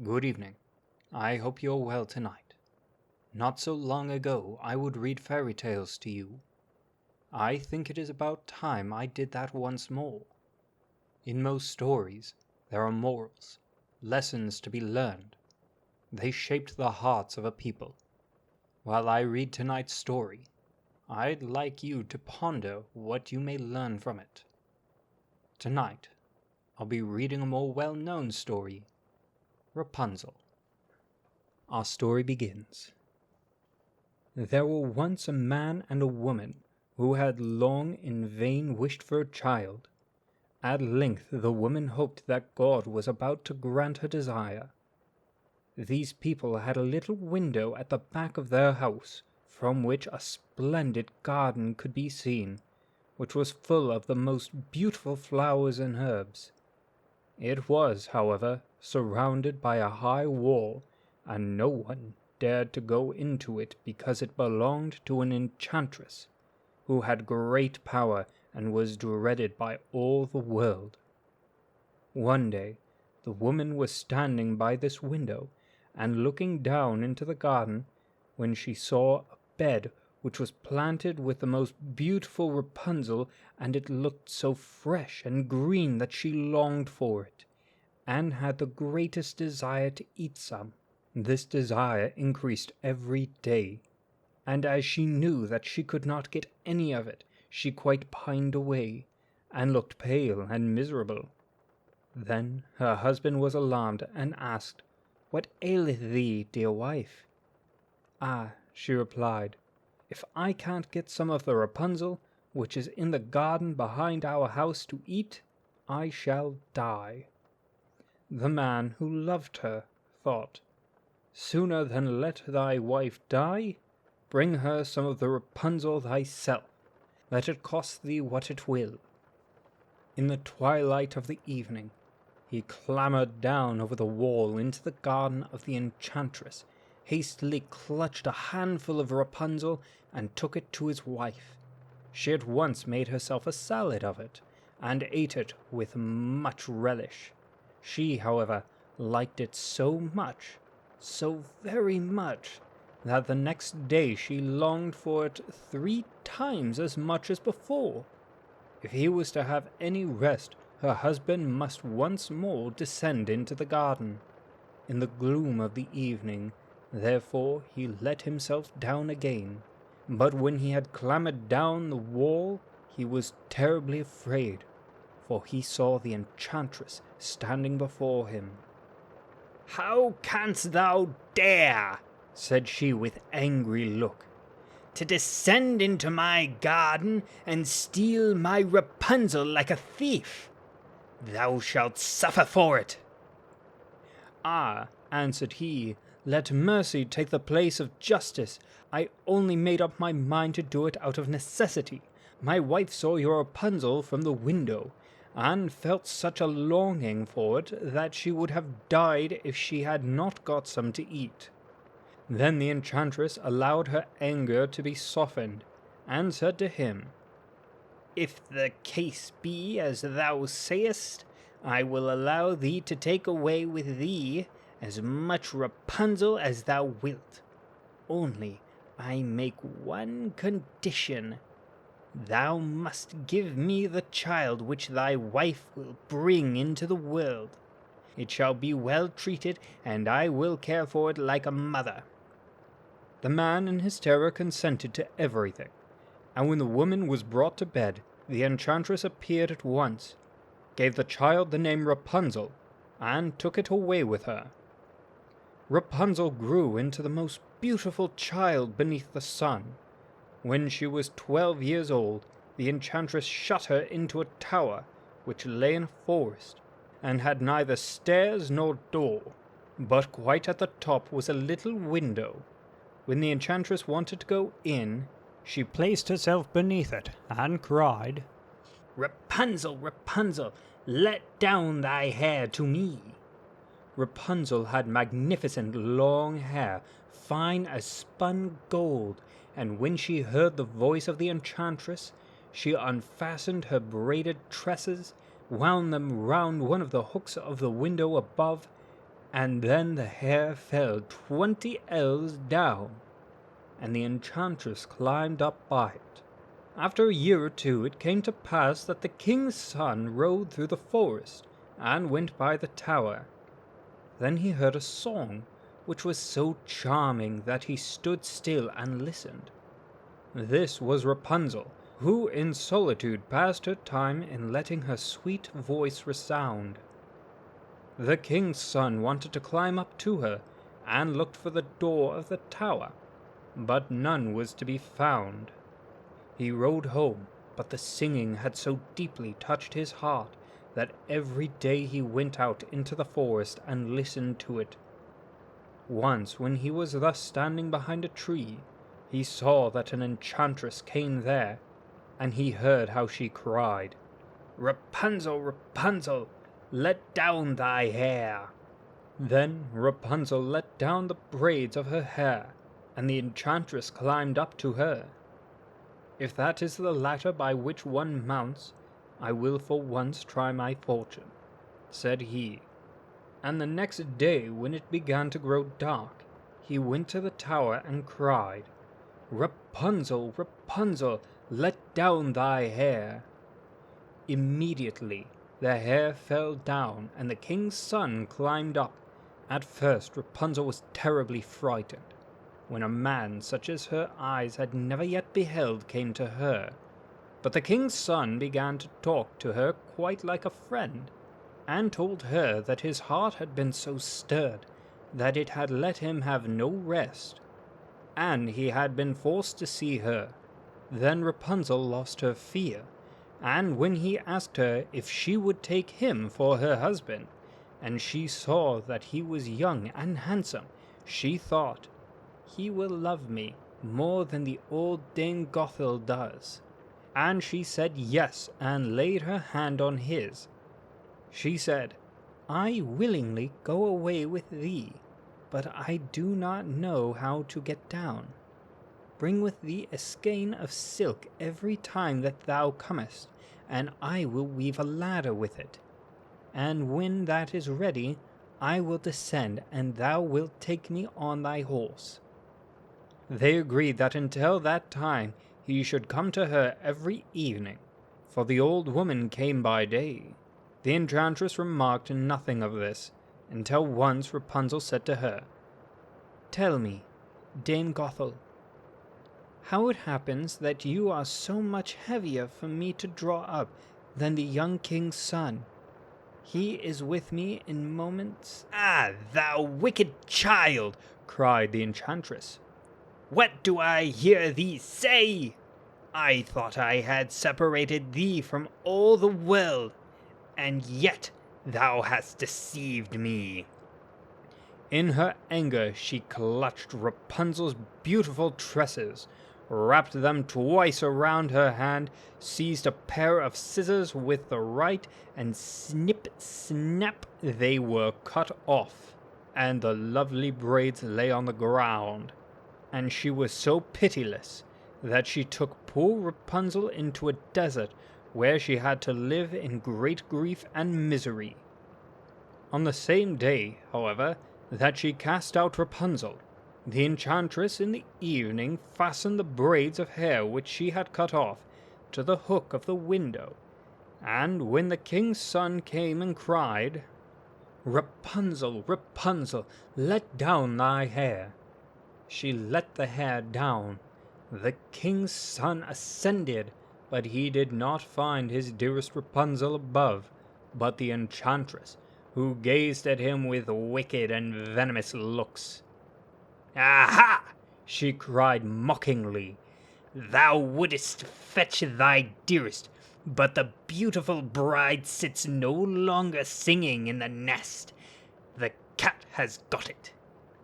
Good evening. I hope you're well tonight. Not so long ago I would read fairy tales to you. I think it is about time I did that once more. In most stories, there are morals, lessons to be learned. They shaped the hearts of a people. While I read tonight's story, I'd like you to ponder what you may learn from it. Tonight, I'll be reading a more well-known story, Rapunzel. Our story begins. There were once a man and a woman who had long in vain wished for a child. At length the woman hoped that God was about to grant her desire. These people had a little window at the back of their house, from which a splendid garden could be seen, which was full of the most beautiful flowers and herbs. It was, however, surrounded by a high wall, and no one dared to go into it because it belonged to an enchantress, who had great power and was dreaded by all the world. One day the woman was standing by this window and looking down into the garden, when she saw a bed which was planted with the most beautiful Rapunzel, and it looked so fresh and green that she longed for it, and had the greatest desire to eat some. This desire increased every day, and as she knew that she could not get any of it, she quite pined away, and looked pale and miserable. Then her husband was alarmed, and asked, "What aileth thee, dear wife?" "Ah," she replied, "if I can't get some of the Rapunzel, which is in the garden behind our house, to eat, I shall die." The man, who loved her, thought, "Sooner than let thy wife die, bring her some of the Rapunzel thyself, let it cost thee what it will." In the twilight of the evening, he clambered down over the wall into the garden of the enchantress, hastily clutched a handful of Rapunzel, and took it to his wife. She at once made herself a salad of it, and ate it with much relish. She, however, liked it so much, so very much, that the next day she longed for it 3 times as much as before. If he was to have any rest, her husband must once more descend into the garden. In the gloom of the evening, therefore, he let himself down again, but when he had clambered down the wall, he was terribly afraid, for he saw the enchantress standing before him. "How canst thou dare," said she with angry look, "to descend into my garden and steal my Rapunzel like a thief? Thou shalt suffer for it." "Ah," answered he, "let mercy take the place of justice. I only made up my mind to do it out of necessity. My wife saw your Rapunzel from the window, and felt such a longing for it that she would have died if she had not got some to eat." Then the enchantress allowed her anger to be softened, and said to him, "If the case be as thou sayest, I will allow thee to take away with thee as much Rapunzel as thou wilt. Only I make one condition. Thou must give me the child which thy wife will bring into the world. It shall be well treated, and I will care for it like a mother." The man in his terror consented to everything, and when the woman was brought to bed, the enchantress appeared at once, gave the child the name Rapunzel, and took it away with her. Rapunzel grew into the most beautiful child beneath the sun. When she was 12 years old, the enchantress shut her into a tower which lay in a forest, and had neither stairs nor door, but quite at the top was a little window. When the enchantress wanted to go in, she placed herself beneath it, and cried, "Rapunzel, Rapunzel, let down thy hair to me." Rapunzel had magnificent long hair, fine as spun gold, and when she heard the voice of the enchantress, she unfastened her braided tresses, wound them round one of the hooks of the window above, And then the hair fell 20 ells down, and the enchantress climbed up by it. After a year or two it came to pass that the king's son rode through the forest and went by the tower. Then he heard a song which was so charming that he stood still and listened. This was Rapunzel, who in solitude passed her time in letting her sweet voice resound. The king's son wanted to climb up to her and looked for the door of the tower, but none was to be found. He rode home, but the singing had so deeply touched his heart that every day he went out into the forest and listened to it. Once, when he was thus standing behind a tree, he saw that an enchantress came there, and he heard how she cried, "Rapunzel, Rapunzel, let down thy hair." Then Rapunzel let down the braids of her hair, and the enchantress climbed up to her. "If that is the ladder by which one mounts, I will for once try my fortune," said he. And the next day, when it began to grow dark, he went to the tower and cried, "Rapunzel, Rapunzel, let down thy hair." Immediately the hair fell down, and the king's son climbed up. At first Rapunzel was terribly frightened, when a man such as her eyes had never yet beheld came to her. But the king's son began to talk to her quite like a friend, and told her that his heart had been so stirred that it had let him have no rest, and he had been forced to see her. Then Rapunzel lost her fear, and when he asked her if she would take him for her husband, and she saw that he was young and handsome, she thought, "He will love me more than the old Dame Gothel does." And she said yes, and laid her hand on his. She said, "I willingly go away with thee, but I do not know how to get down. Bring with thee a skein of silk every time that thou comest, and I will weave a ladder with it. And when that is ready, I will descend, and thou wilt take me on thy horse." They agreed that until that time he should come to her every evening, for the old woman came by day. The enchantress remarked nothing of this, until once Rapunzel said to her, "Tell me, Dame Gothel, how it happens that you are so much heavier for me to draw up than the young king's son. He is with me in moments—" "Ah, thou wicked child!" cried the enchantress. "What do I hear thee say? I thought I had separated thee from all the world, and yet thou hast deceived me." In her anger she clutched Rapunzel's beautiful tresses, wrapped them twice around her hand, seized a pair of scissors with the right, and snip, snap, they were cut off, and the lovely braids lay on the ground. And she was so pitiless that she took poor Rapunzel into a desert, where she had to live in great grief and misery. On the same day, however, that she cast out Rapunzel, the enchantress in the evening fastened the braids of hair which she had cut off to the hook of the window, and when the king's son came and cried, "Rapunzel, Rapunzel, let down thy hair," she let the hair down. The king's son ascended, but he did not find his dearest Rapunzel above, but the enchantress, who gazed at him with wicked and venomous looks. "Aha!" she cried mockingly. "Thou wouldst fetch thy dearest, but the beautiful bride sits no longer singing in the nest. The cat has got it,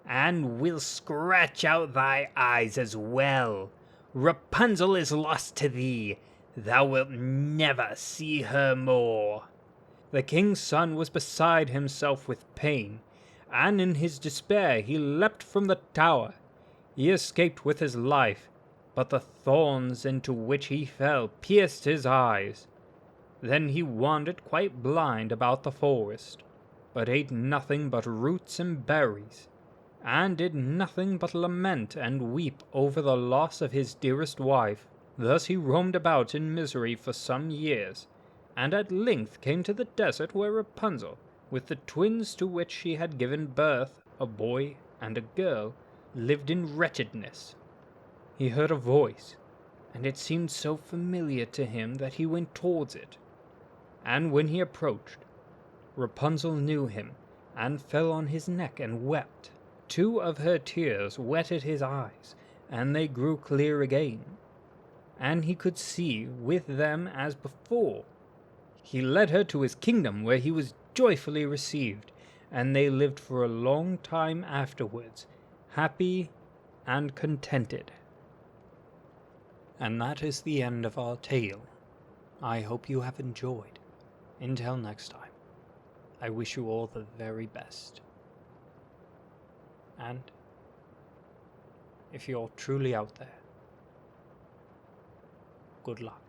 and will scratch out thy eyes as well. Rapunzel is lost to thee. Thou wilt never see her more." The king's son was beside himself with pain, and in his despair he leapt from the tower. He escaped with his life, but the thorns into which he fell pierced his eyes. Then he wandered quite blind about the forest. but ate nothing but roots and berries, and did nothing but lament and weep over the loss of his dearest wife. Thus he roamed about in misery for some years, and at length came to the desert where Rapunzel, with the twins to which she had given birth, a boy and a girl, lived in wretchedness. He heard a voice, and it seemed so familiar to him that he went towards it. And when he approached, Rapunzel knew him, and fell on his neck and wept. 2 of her tears wetted his eyes, and they grew clear again, and he could see with them as before. He led her to his kingdom, where he was joyfully received, and they lived for a long time afterwards, happy and contented. And that is the end of our tale. I hope you have enjoyed. Until next time, I wish you all the very best. And if you're truly out there, good luck.